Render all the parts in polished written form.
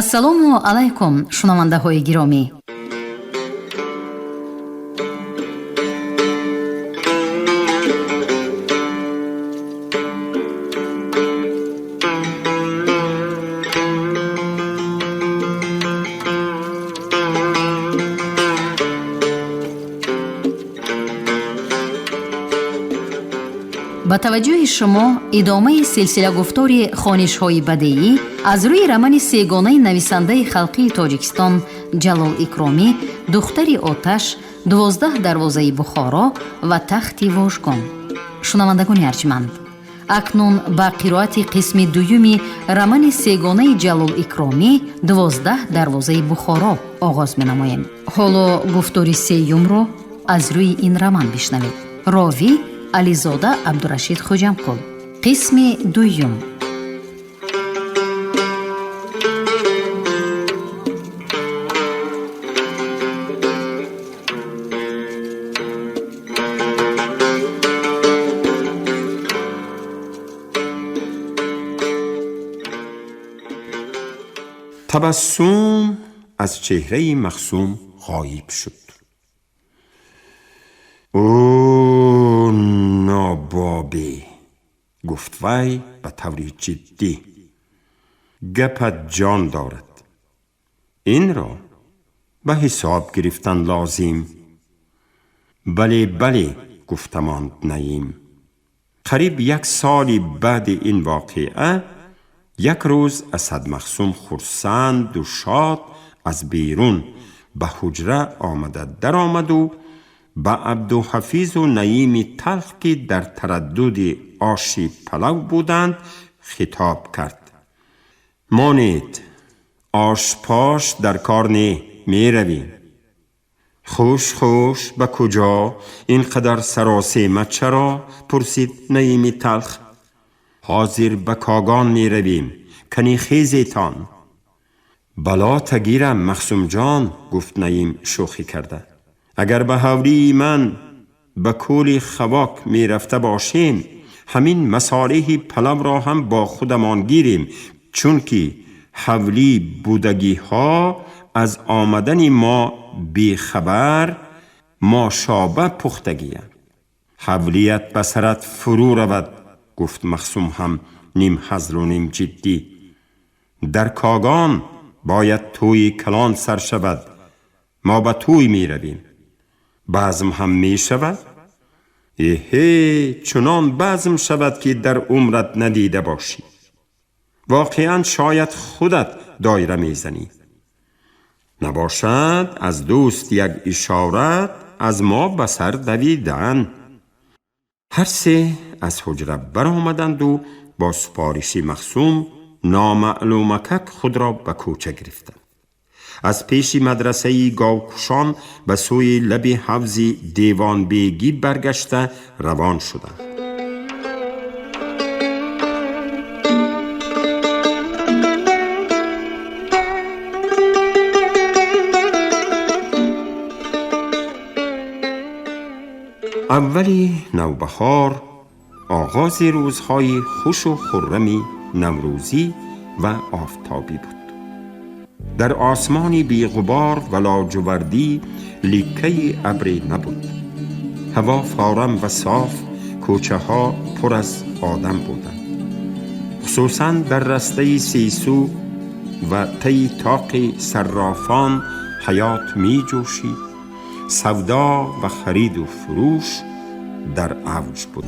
ассалому алайкум шунавандаҳои гиромӣ. ба таваҷҷӯҳи шумо идомаи силсила гуфтори хонишҳои бадеӣ аз рӯи рамани сегонаи нависандаи халқии Тоҷикистон Ҷалол Икромӣ, духтари Оташ, 12 дарвозаи Бухоро ва тахти Вожгон. шунавандагони арҷманд, акнун ба қироати қисми дуюми рамани сегонаи Ҷалол Икромӣ 12 дарвозаи Бухоро оғоз менамоем. ҳоло гуфтори сеюмро аз рӯи ин раман бишнавед. ровӣ Ализода Абдурашид Хуҷамкул. қисми дуюм. تبسم از چهره مخصوم غایب شد. او نابابه، گفت وی به طور جدی، گپت جان دارد. این را به حساب گرفتن لازم. بله بله گفتماند نعیم. قریب 1 سال بعد این واقعه، یک روز اسد مخصوم خرسند و شاد از بیرون به حجره در آمد و به عبدالحفیظ و نعیم تلخ که در تردد آش پلو بودند خطاب کرد. مانید، آش پاش در کار نه، می رویم. خوش خوش، به کجا؟ اینقدر سراسیمه چرا؟ پرسید نعیم تلخ. حاضر به کاغان می رویم، کنی خیزیتان. بلا تگیرم مخصوم جان، گفت نعیم شوخی کرده. اگر به حولی من به کولی خواک می رفته باشیم، همین مصالح پلو را هم با خودمان گیریم، چون که حولی بودگی ها از آمدن ما بیخبر ما شابه پختگیم. حولیت به سرت فرو رود، گفت مخصوم هم نیم حزل و نیم جدی. در کاغان باید توی کلان سر شود، ما به توی می رویم. بزم هم می شود؟ چنان بزم شود که در عمرت ندیده باشی. واقعا شاید خودت دایره می زنی. نباشد از دوست یک اشارت از ما به سر دویدن. هر سه از حجره برآمدند و با سپارش مخصوم نامعلومک خود را به کوچه گرفتند. از پیش مدرسه گاوکشان به سوی لب حوض دیوان بیگی برگشته روان شدند. اولی نوبهار آغاز روزهای خوش و خرمی نوروزی و آفتابی بود. در آسمانی بی غبار و لاجوردی لیکه ابری نبود. هوا فارم و صاف، کوچه ها پر از آدم بودند. خصوصا در رسته سیسو و طی طاق صرافان حیات می جوشید. سودا و خرید و فروش در اوج بود.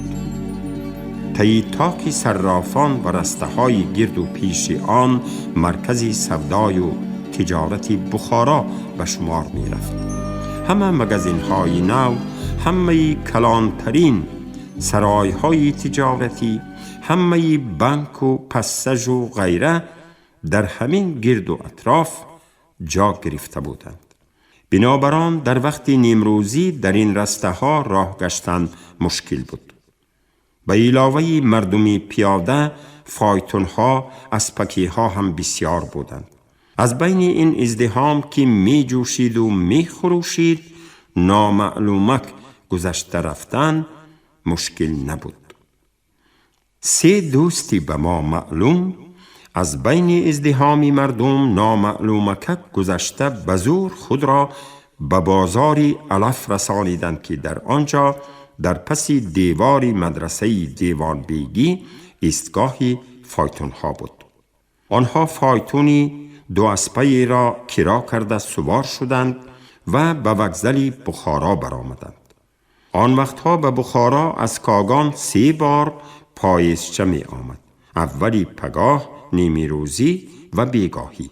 طی طاق صرافان و رسته های گرد و پیش آن مرکزی سودای و تجارتی بخارا به شمار می رفت. همه مگزین های نو، همه کلانترین سرای های تجارتی، همه بانک و پسج و غیره در همین گرد و اطراف جا گرفته بودند. بنابراین در وقت نیمروزی در این رسته ها راه گشتن مشکل بود. به علاوه مردمی پیاده، فایتون ها، اسپکی ها هم بسیار بودند. از بین این ازدحام که می جوشید و می خروشید، نامعلومک گذشته رفتن مشکل نبود. 3 دوستی به ما معلوم از بین ازدحام مردم نامعلومک گذشته به زور خود را به بازاری علف رسانیدند که در آنجا در پس دیواری مدرسه دیوان بیگی ایستگاهی فایتون ها بود. آنها فایتونی 2 اسبه را کرا کرده سوار شدند و به وگزل بخارا برآمدند. آن وقتها به بخارا از کاگان 3 بار پاییزچه می آمد. اولی پگاه، نیمی روزی و بیگاهی.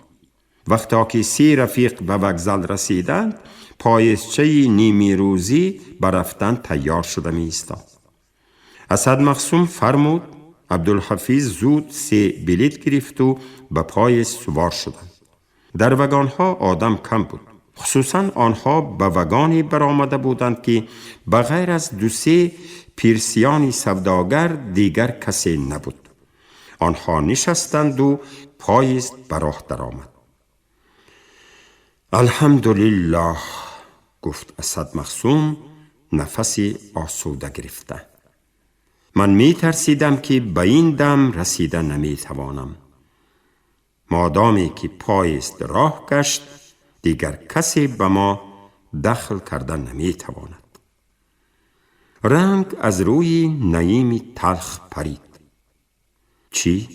وقتا که 3 رفیق به وگزل رسیدند، پاییزچه نیمی روزی برفتن تیار شده می ایستاد. اسد مخصوم فرمود، عبدالحفیظ زود 3 بلیط گرفت و به پاییز سوار شدند. در وگانها آدم کم بود. خصوصا آنها به وگانی برآمده بودند که بغیر از 2-3 پیرسیانی سوداگر دیگر کسی نبود. آنها نشستند و پاییز به راه درآمد. الحمدلله، گفت اسد مخصوم نفسی آسوده گرفته. من می ترسیدم که به این دم رسیده نمی توانم. مادامی که پاییز راه گشت، دیگر کسی به ما دخل کردن نمی تواند. رنگ از روی نعیمی تلخ پرید. چی؟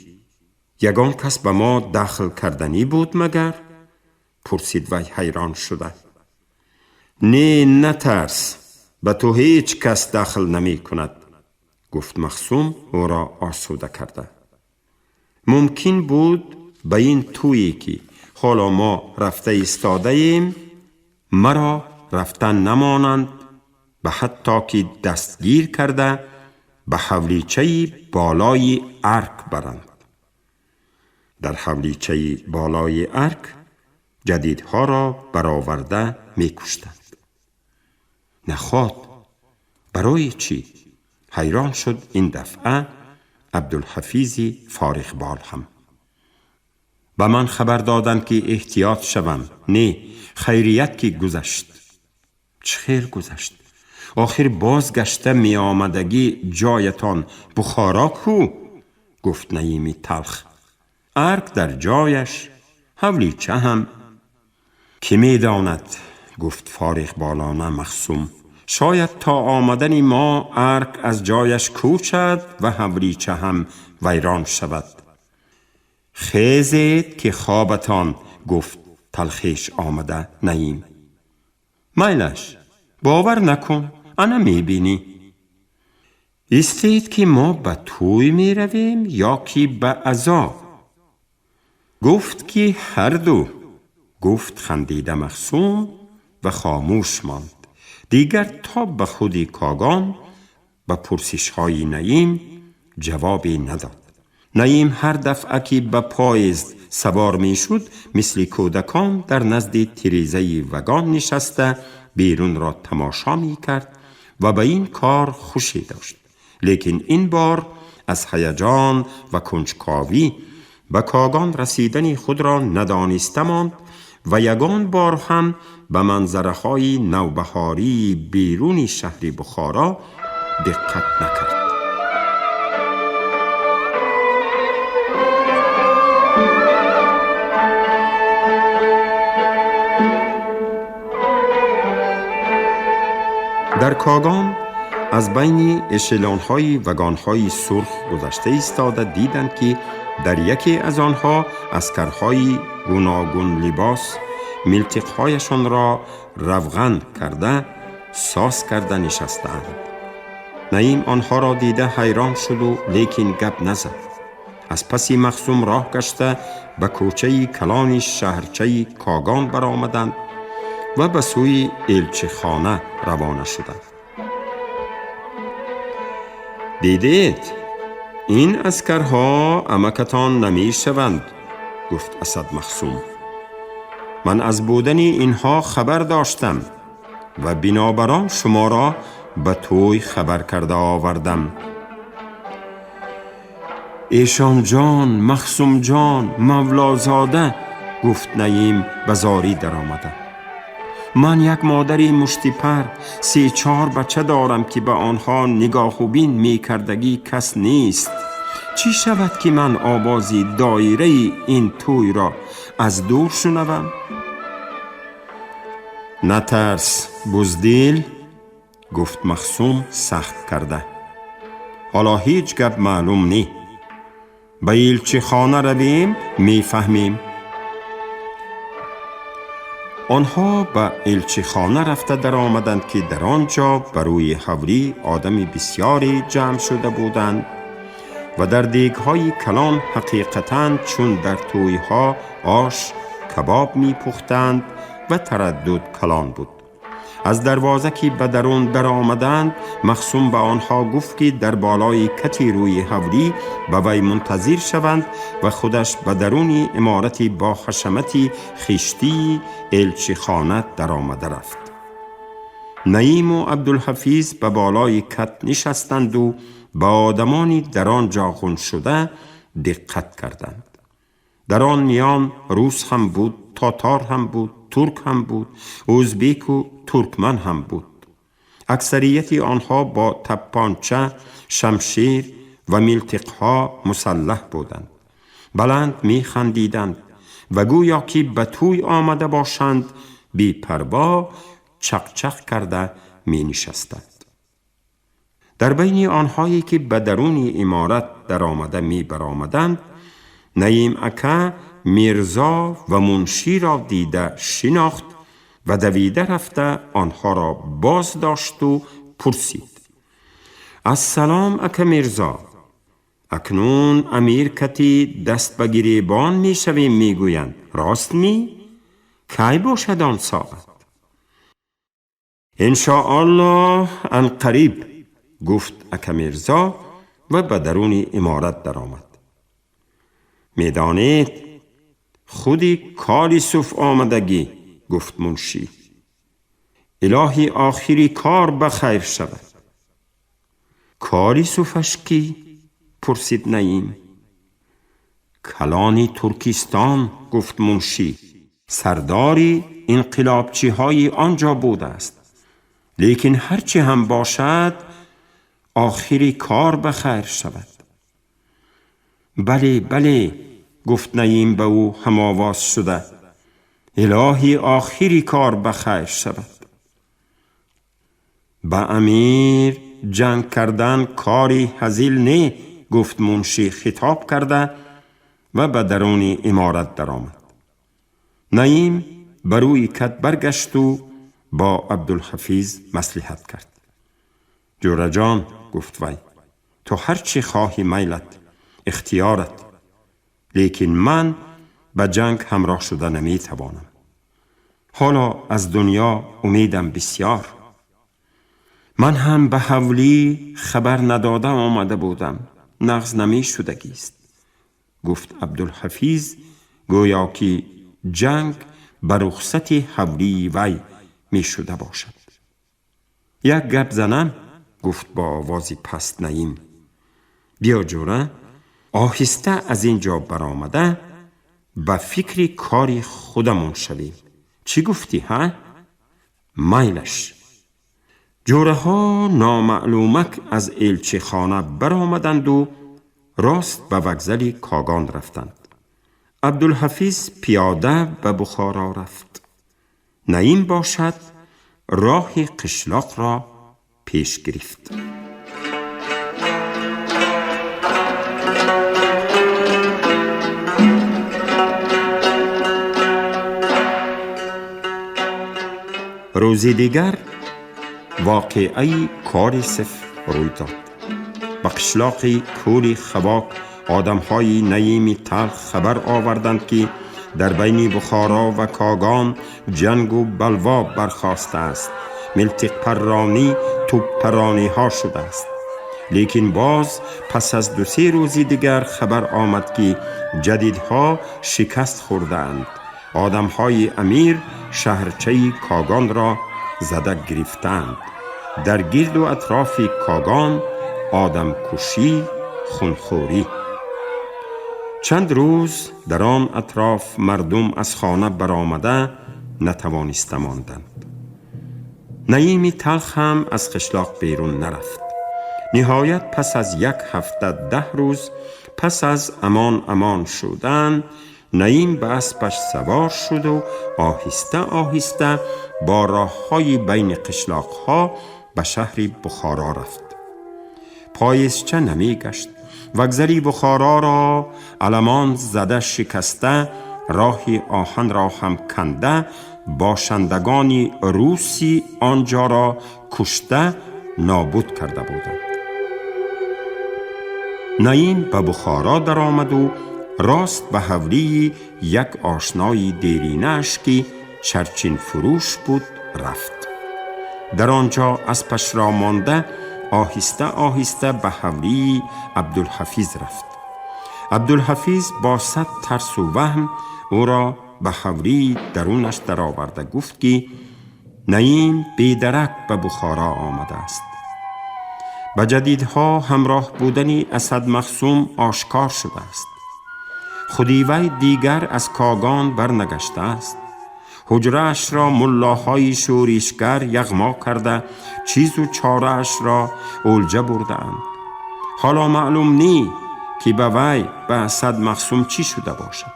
یگان کس به ما دخل کردنی بود مگر؟ پرسید وی حیران شده. نه نترس، به تو هیچ کس دخل نمی کند، گفت مخصوم او را آسوده کرده. ممکن بود به این تویی که حالا ما رفته ایستاده ایم مرا رفتن نمانند به حتی که دستگیر کرده به حولیچه بالای ارک برند. در حولیچه بالای ارک جدیدها را برآورده می کشتند. نخواد، برای چی؟ حیران شد این دفعه عبدالحفیظی فارغ بال هم. به من خبر دادند که احتیاط شوم. نه، خیریت که گذشت. چه خیر گذشت؟ آخر بازگشته می آمدگی جایتان بخارا کو؟ گفت نعیمی تلخ. ارک در جایش، حولیچه هم. کی می داند؟ گفت فارغ بالانه مخصوم. شاید تا آمدن ما ارک از جایش کوچد و حولیچه هم ویران شود. خیزید که خوابتان، گفت تلخیش آمده نعیم. میلش، باور نکن، انا می بینی. استید که ما به توی می رویم یا که به عزا؟ گفت که هر دو، گفت خندیده مخصوم و خاموش ماند. دیگر تا به خودی کاگان به پرسش های نعیم جوابی نداد. نعیم هر دفعه که به پاییز سوار می شد مثل کودکان در نزد تریزه وگان نشسته بیرون را تماشا می کرد و به این کار خوشی داشت. لیکن این بار از هیجان و کنجکاوی به کاگان رسیدن خود را ندانسته ماند و یگان بار هم به منظره‌های نوبهاری بیرون شهر بخارا دقت نکرد. در کاگان از بین اشلان‌های وگان‌های سرخ گذشته ایستاده دیدند که در یکی از آنها عسکرهای گوناگون لباس ملتق‌هایشان را روغن کرده ساز کرده نشستند. نعیم آنها را دیده حیران شد و لیکن گپ نزد. از پس مخصوم راه گشته به کوچه کلان شهرچه کاگان برآمدند و به سوی الچه خانه روانه شدند. دیدید؟ این عسکرها امکتان نمی شوند، گفت اسد مخصوم. من از بودن اینها خبر داشتم و بنابراین شما را به توی خبر کرده آوردم. ایشان جان، مخصوم جان، مولازاده، گفت نعیم به زاری در آمده. من یک مادری مشتیپر 3-4 بچه دارم که به آنها نگاه و بین می کردگی کس نیست. چی شود که من آوازی دایره این توی را از دور شنوم؟ نترس بزدل، گفت مخصوم سخت کرده. حالا هیچ گپ معلوم نی. به ایلچی خانه رویم میفهمیم. آنها به ایلچی خانه رفته در آمدند که در آنجا بروی حوری آدم بسیاری جمع شده بودند و در دیگ‌های کلان حقیقتاً چون در توی‌ها آش کباب می پختند و تردد کلان بود. از دروازه که به درون در آمدند مخصوم به آنها گفت که در بالای کتی روی حوری به وی منتظر شوند و خودش به درون عمارتی با حشمتی خشتی ایلچی خانه در آمده رفت. نعیم و عبدالحفیظ به بالای کت نشستند و به آدمانی در آنجا خون شده دقت کردند. در آن میان روس هم بود، تاتار هم بود، ترک هم بود، ازبک و ترکمن هم بود. اکثریت آنها با تپانچه، شمشیر و ملتقها مسلح بودند. بلند می خندیدند و گویا که به توی آمده باشند بی پروا چق کرده می نشستند. در بین آنهایی که به درون امارت در آمده می برآمدند، نعیم اکا میرزا و منشی را دیده شناخت و دویده رفته آنها را باز داشت و پرسید: السلام اکا میرزا، اکنون امیر کتی دست به گریبان می شویم می گویند، راست می؟ کی باشد آن ساعت؟ انشاءالله ان قریب، گفت اکا میرزا و به درون امارت در آمد. میدانید خودی کاری صف آمدگی، گفت منشی. الهی آخری کار بخیر شود. کاری صفش کی؟ پرسید نعیم. کلانی ترکستان، گفت منشی. سرداری انقلابچی های آنجا بوده است. لیکن هرچی هم باشد آخری کار بخیر شود. بله بله، گفت نعیم به او هم آواز شده. الهی آخری کار بخیر شود. با امیر جنگ کردن کاری هزیل نه، گفت منشی خطاب کرده و به درون امارت در آمد. نعیم بروی کت برگشت و با عبدالحفیظ مصلحت کرد. جوره جان، گفت وی، تو هرچی خواهی میلت، اختیارت، لیکن من به جنگ همراه شده نمی توانم. حالا از دنیا امیدم بسیار. من هم به حولی خبر نداده آمده بودم، نغز نمی شدگیست، گفت عبدالحفیظ، گویا که جنگ به رخصت حولی وی می شده باشد. یک گپ زنم، گفت با آوازی پست نعیم. بیا جوره، آهسته از اینجا برآمده به فکر کاری خودمون شویم. چی گفتی ها؟ میلش. جوره ها نامعلومک از ایلچی خانه برآمدند و راست به وگزل کاگان رفتند. عبدالحفیظ پیاده به بخارا رفت. نعیم باشد راه قشلاق را پیش گرفت. روزی دیگر واقعی کاری صف روی داد. به قشلاق کوری خواک آدمهای نعیم تلخ خبر آوردند که در بین بخارا و کاگان جنگ و بلوا برخاسته است. ملتق پرانی توپ پرانی ها شده است. لیکن باز پس از 2-3 روزی دیگر خبر آمد که جدیدها شکست خوردند. آدمهای امیر شهرچه کاگان را زده گرفتند. در گرد و اطراف کاگان آدم کشی، خونخوری. چند روز در آن اطراف مردم از خانه برآمده نتوانسته ماندند. نعیم تلخ هم از قشلاق بیرون نرفت. نهایت پس از 1 هفته 10 روز پس از امان شدن نعیم به اسبش سوار شد و آهسته آهسته با راه‌های بین قشلاق‌ها به شهر بخارا رفت. پایسچه نمی گشت. وگذری بخارا را علمان زده شکسته، راه آهن را هم کنده، باشندگان روسی آنجا را کشته نابود کرده بودند. نعیم به بخارا در آمد و راست به حولی یک آشنای دیرینش که چرچین فروش بود رفت. در آنجا اسبش را مانده آهسته آهسته به حولی عبدالحفیظ رفت. عبدالحفیظ با صد ترس و وهم او را به حولی درونش در آورده گفت که نعیم بیدرک به بخارا آمده است. به جدیدها همراه بودن اسد مخصوم آشکار شده است. خودی وی دیگر از کاغان برنگشته است. حجره‌اش را ملاهای شوریشگر یغما کرده، چیز و چاره‌اش را اولجه برده اند. حالا معلوم نی که به وی به اسد مخصوم چی شده باشد.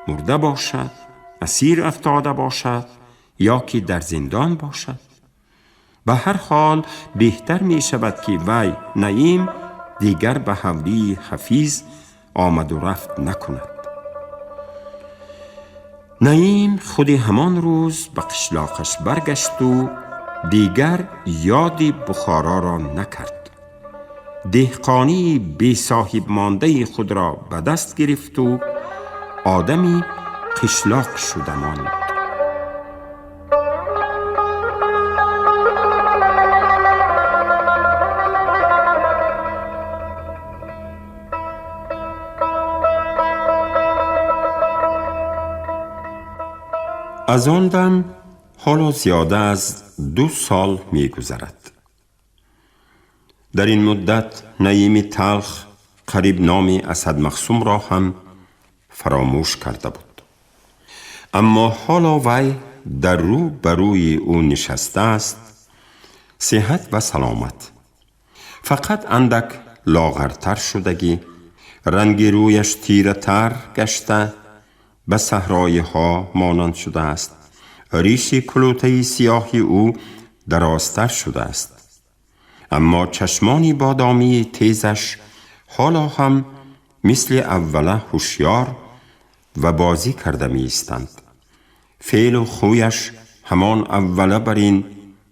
مرده باشد، اسیر افتاده باشد یا که در زندان باشد. به هر حال بهتر می شود که وی نعیم دیگر به حولی حفیظ آمد و رفت نکند. نعیم خود همان روز به قشلاقش برگشت و دیگر یادی بخارا را نکرد. دهقانی بی صاحب مانده خود را به دست گرفت و آدمی قشلاق شده ماند. از آن دم حالا زیاده از 2 سال می گذرد. در این مدت نعیم تلخ قریب نام اسد مخصوم را هم فراموش کرده بود. اما حالا وی در رو بروی او نشسته است، صحت و سلامت. فقط اندک لاغرتر شدگی، رنگ رویش تیره تر گشته، به صحرای ها مانند شده است. ریش کلوته سیاهی او درازتر شده است. اما چشمان بادامی تیزش حالا هم مثل اوله هوشیار و بازی کرده می ایستند. فعل و خویش همان اوله برین،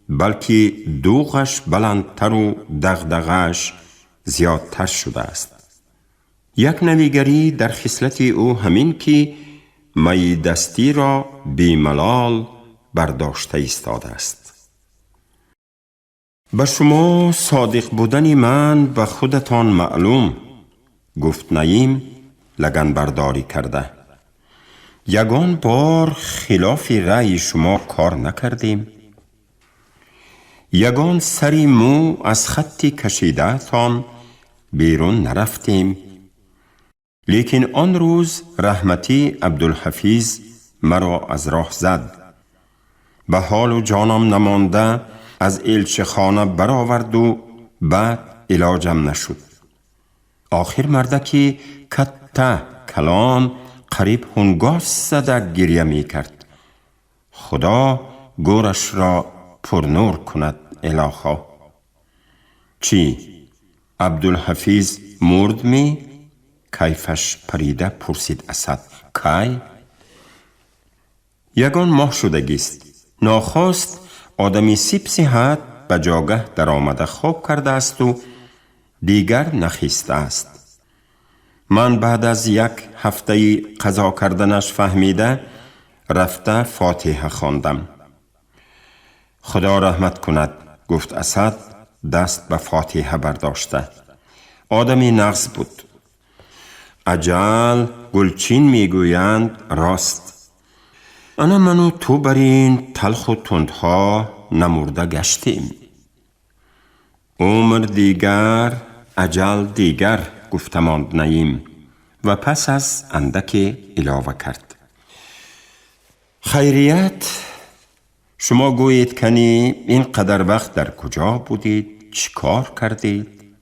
بلکه دوغش بلندتر و دغدغه‌اش زیادتر شده است. یک نویگری در خصلت او همین که می دستی را بی ملال برداشته ایستاده است. به شما صادق بودن من به خودتان معلوم، گفت نعیم لگن برداری کرده. یگان بار خلاف رأی شما کار نکردیم. یگان سری مو از خطی کشیده تان بیرون نرفتیم. لیکن آن روز رحمتی عبدالحفیظ مرا از راه زد. به حال و جانم نمانده از الچخانه برآورد و بعد علاجم نشد. آخر مردکی کته کلان قریب هنگاس زده گریه می کرد. خدا گورش را پرنور کند الها. چی؟ عبدالحفیظ مرد می؟ کیفش پریده پرسید اسد. کی؟ یگان ماه شدگیست. ناخواست آدمی سیب صحت به جاگه در آمده خواب کرده است و دیگر نخیسته است. من بعد از 1 هفته قضا کردنش فهمیده رفته فاتحه خواندم. خدا رحمت کند، گفت اسد دست به فاتحه برداشته. آدمی نغز بود. اجل گلچین میگویند راست. انا منو تو بر این تلخ و تندها نمرده گشتیم. عمر دیگر اجل دیگر، گفتمان نعیم و پس از اندک علاوه کرد. خیریت، شما گویید کنی این قدر وقت در کجا بودید؟ چی کار کردید؟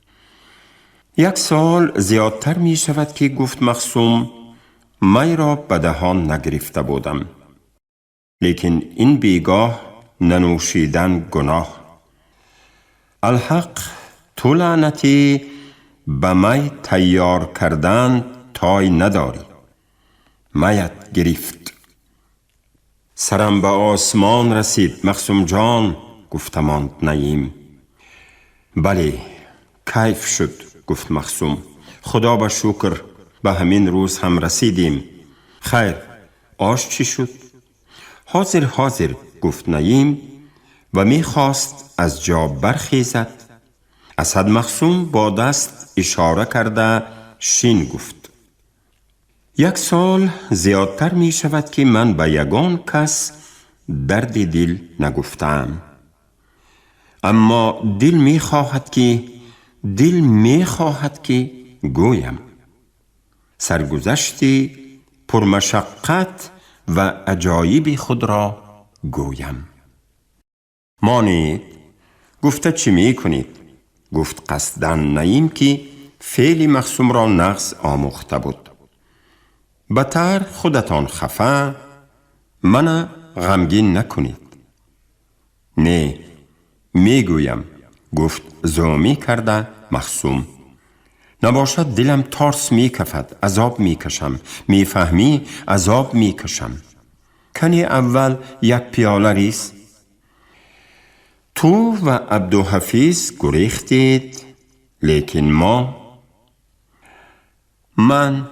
یک سال زیادتر می شود که گفت مخصوم می را به دهان نگرفته بودم. لیکن این بیگاه ننوشیدن گناه. الحق تو لعنتی به می تیار کردن تای نداری. میت گرفت. سرم به آسمان رسید مخصوم جان، گفتماند نعیم. بله کیف شد، گفت مخصوم. خدا به شکر به همین روز هم رسیدیم. خیر آش چی شد؟ حاضر گفت نعیم و می خواست از جا برخیزد. اسد مخصوم با دست اشاره کرده شین گفت. یک سال زیادتر می شود که من به یگان کس درد دل نگفتم. اما دل می خواهد که گویم. سرگذشتی پرمشقت و عجایب خود را گویم. مانید گفته چی می کنید؟ گفت قصدن نعیم که فعل مخصوم را نقص آموخته بود. بتر خودتان خفه، من غمگین نکنید. نه می گویم، گفت زومی کرده مخصوم. نباشد دلم تارس می کفد، عذاب می کشم. می فهمی عذاب می کشم. کنی اول یک پیاله ریز. تو و عبدالحفیظ گریختید، لیکن من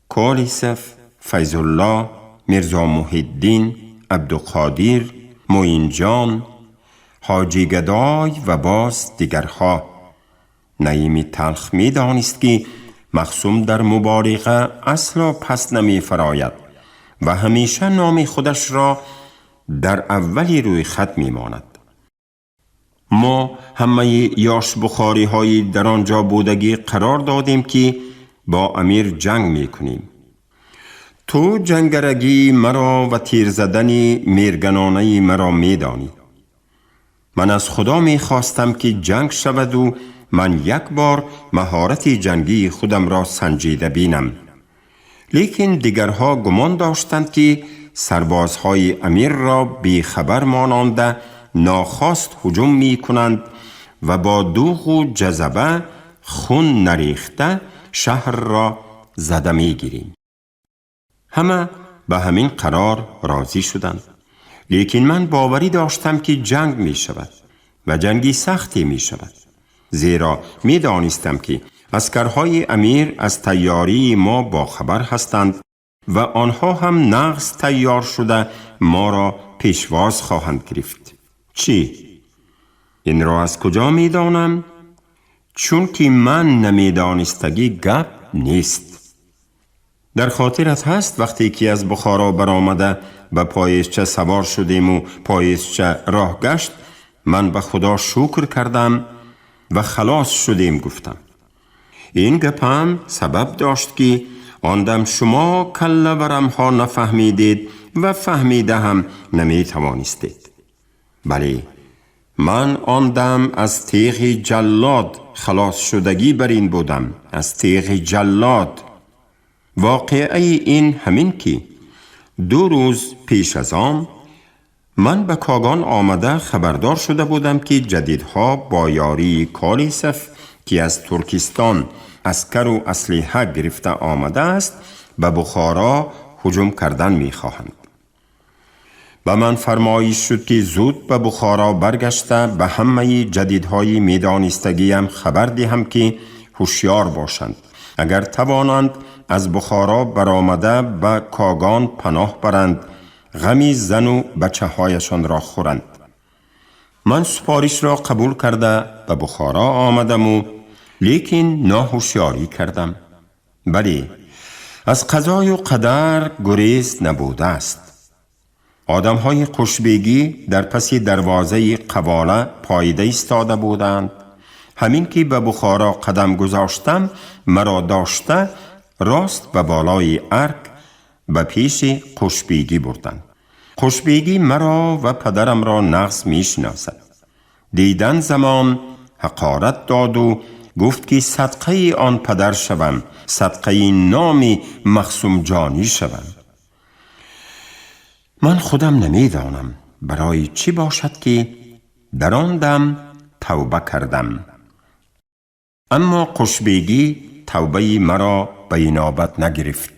کالیسف، فیض الله، میرزا محی الدین، عبدالقادر، معین جان، حاجی گدای و باز دیگرها. نعیم تلخ می دانست که مخصوم در مبالغه اصلا پس نمی فراید و همیشه نام خودش را در اولی روی خط می ماند. ما همه یاش بخاری های در آنجا بودگی قرار دادیم که با امیر جنگ می کنیم. تو جنگرگی مرا و تیر زدنی میرگنانه مرا می دانی. من از خدا می خواستم که جنگ شود و من یک بار مهارت جنگی خودم را سنجیده بینم. لیکن دیگرها گمان داشتند که سربازهای امیر را بی خبر ماننده ناخواست هجوم می کنند و با دوغ و جذبه خون نریخته شهر را زده می گیریم. همه به همین قرار راضی شدند. لیکن من باوری داشتم که جنگ می شود و جنگی سختی می شود. زیرا می دانستم که عسکرهای امیر از تیاری ما با خبر هستند و آنها هم نغز تیار شده ما را پیشواز خواهند گرفت. چی؟ این را از کجا می دانم؟ چون که من نمی دانستگی گپ نیست. در خاطرت هست وقتی که از بخارا برآمده به پاییزچه سوار شدیم و پاییزچه راه گشت، من به خدا شکر کردم و خلاص شدیم گفتم. این گپم سبب داشت که آندم شما کله ورمها نفهمیدید و فهمیده هم نمی توانستید. بله من آندم از تیغ جلاد خلاص شدگی بر این بودم. از تیغ جلاد. واقعه این همین که 2 روز پیش از آن من به کاغان آمده خبردار شده بودم که جدیدها با یاری کالیسف که از ترکستان عسکر و اسلحه گرفته آمده است به بخارا هجوم کردن می خواهند. به من فرمایش شد که زود به بخارا برگشته به همه جدیدهای میدانستگیم خبر دهم که هوشیار باشند. اگر توانند از بخارا برآمده به کاغان پناه برند، غمی زن و بچه هایشان را خورند. من سپارش را قبول کرده به بخارا آمدم و لیکن ناهوشیاری کردم. بلی از قضای و قدر گریز نبوده است. آدم های قشبیگی در پس دروازه قواله پاییده ایستاده بودند. همین که به بخارا قدم گذاشتم مرا داشته راست به بالای ارگ به پیش قشبیگی بردند. قشبیگی مرا و پدرم را نغز می شناسد. دیدن زمان حقارت داد و گفت که صدقه آن پدر شوم، صدقه نام مخصوم جانی شوم. من خودم نمیدانم برای چی باشد که در آن دم توبه کردم. اما قشبیگی توبه مرا به اینابت نگرفت.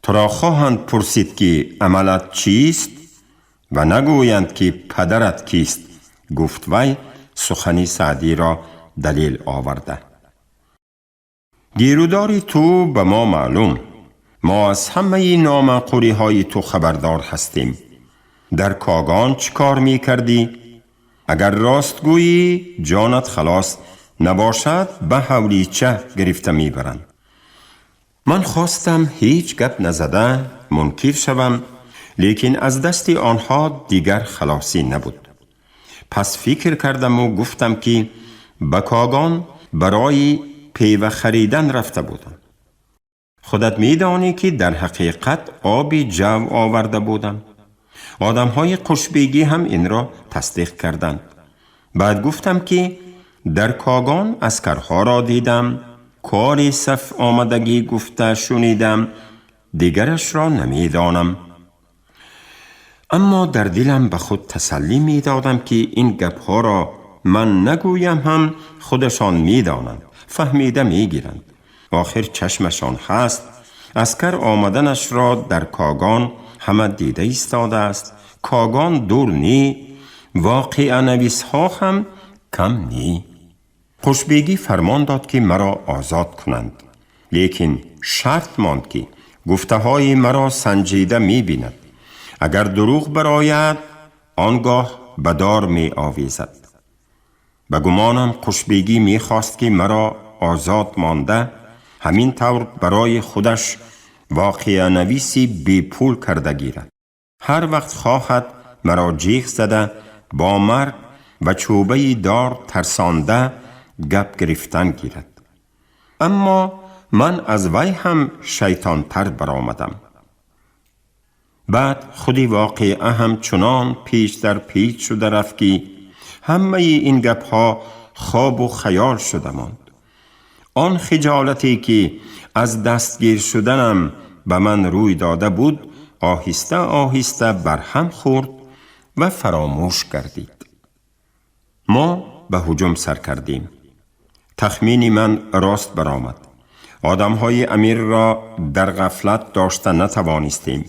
تو را خواهند پرسید که عملت چیست و نگویند که پدرت کیست. گفت وی سخن سعدی را دلیل آورده. گیروداری تو به ما معلوم. ما از همه نامعقولی های تو خبردار هستیم. در کاغان چی کار می کردی؟ اگر راست گویی جانت خلاص نباشد به حولیچه گرفته می برند. من خواستم هیچ گپ نزده منکر شوم، لیکن از دست آنها دیگر خلاصی نبود. پس فکر کردم و گفتم که به کاغان برای پیوه خریدن رفته بودم. خودت میدانی که در حقیقت آبی جو آورده بودم. آدمهای قشبیگی هم این را تصدیق کردند. بعد گفتم که در کاغان اسکرها را دیدم، کاری صف آمدگی گفته شنیدم، دیگرش را نمیدانم. اما در دلم به خود تسلی می دادم که این گپها را من نگویم هم خودشان می دانند، فهمیده می گیرند. آخر چشمشان هست. اسکر آمدنش را در کاغان همه دیده ایستاده است. کاغان دور نی، واقعا نویس ها هم کم نی. قشبیگی فرمان داد که مرا آزاد کنند، لیکن شرط ماند که گفته های مرا سنجیده می بیند. اگر دروغ براید آنگاه به دار می آویزد. به گمانم قشبیگی می خواست که مرا آزاد مانده همین طور برای خودش واقعه نویسی بی پول کرده گیرد. هر وقت خواهد مرا جیغ زده با مرگ و چوبه دار ترسانده گپ گرفتن گیرد. اما من از وی هم شیطان تر برآمدم. بعد خودی واقعه هم چنان پیش در پیش شده رفت که همه این گپ ها خواب و خیال شده ماند. آن خجالتی که از دستگیر شدنم به من روی داده بود آهسته آهسته برهم خورد و فراموش گردید. ما به هجوم سر کردیم. تخمین من راست برآمد. آدمهای امیر را در غفلت داشته نتوانستیم.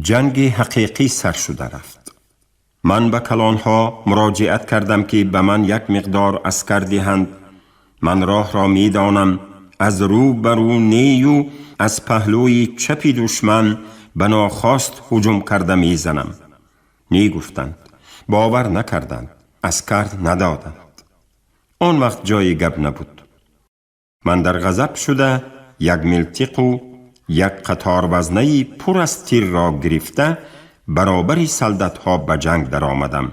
جنگ حقیقی سر شده رفت. من به کلانها مراجعت کردم که به من یک مقدار عسکر دهند. من راه را می دانم. از رو برو نیو از پهلوی چپی دشمن به ناخواست هجوم کرده می زنم. نی گفتند. باور نکردند. عسکر ندادند. آن وقت جای گپ نبود. من در غضب شده یک ملتق و یک قطار وزنه پر از تیر را گرفته برابر سلدتها به جنگ در آمدم.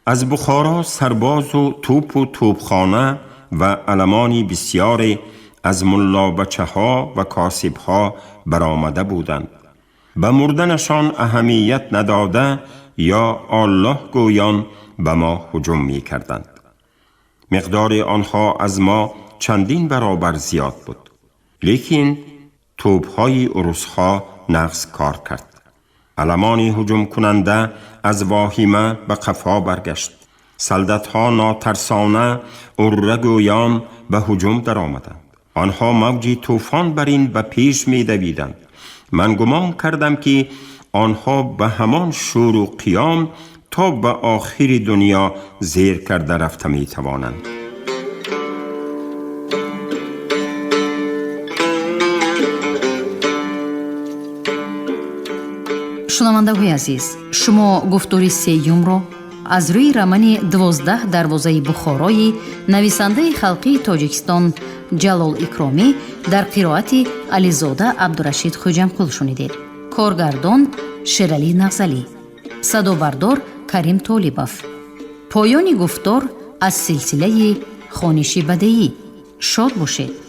از بخارا سرباز و توپ و توپخانه و علمانی بسیاری از ملا بچه ها و کاسب ها برآمده بودند. به مردنشان اهمیت نداده یا الله گویان به ما هجوم می کردند. مقدار آنها از ما چندین برابر زیاد بود. لیکن توپهای عروسها نقص کار کرد. علمانی هجوم کننده از واهمه به قفا برگشت. سلدتها ناترسانه اره گویان به هجوم در آمدند. آنها موجی طوفان برین به پیش می دویدند. من گمان کردم که آنها به همان شور و قیام تا به آخر دنیا زیر کرده رفته می توانند. шунавандаҳои азиз, шумо гуфтори сеюмро аз рӯи романи 12 дарвозаи бухорои нависандаи халқии тоҷикистон ҷалол икромӣ дар қироати ализода абдурашид хуҷамқул шунидед. коргардон шералӣ нағзалӣ, садобардор карим толибов. поёни гуфтор аз силсилаи хониши бадеӣ. шод бошед.